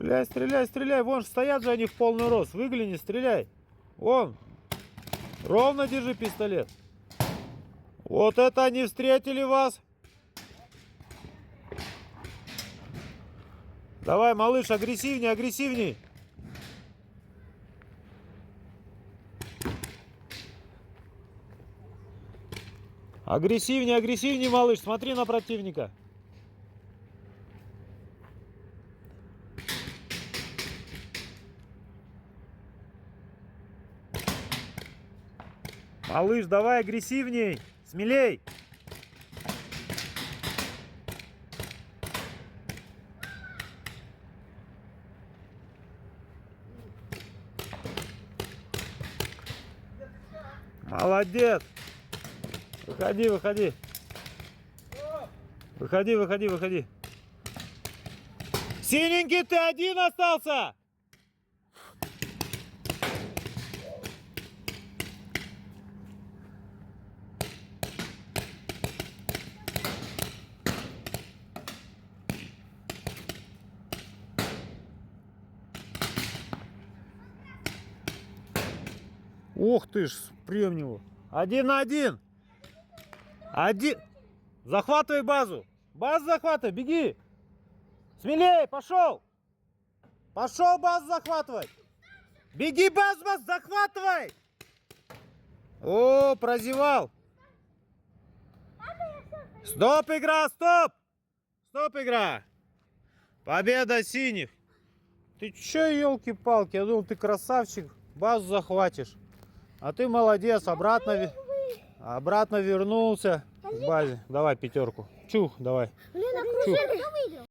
Стреляй, стреляй, стреляй. Вон стоят же они в полный рост. Выгляни, стреляй. Вон. Ровно держи пистолет. Вот это они встретили вас. Давай, малыш, агрессивней, агрессивней. Агрессивней, агрессивней, малыш. Смотри на противника. Малыш, давай агрессивней. Смелей. Молодец. Выходи, выходи. Выходи, выходи, выходи. Синенький, ты один остался. Ух ты ж, прям него. 1-1. Один. Захватывай базу. Базу захватывай, беги. Смелее, пошел. Пошел базу захватывать. Беги, базу, захватывай. О, прозевал. Стоп, игра, стоп. Стоп, игра. Победа синих. Ты че, елки-палки, я думал, ты красавчик, базу захватишь. А ты молодец, обратно вернулся к базе. Давай пятерку. Чух, давай. Чух.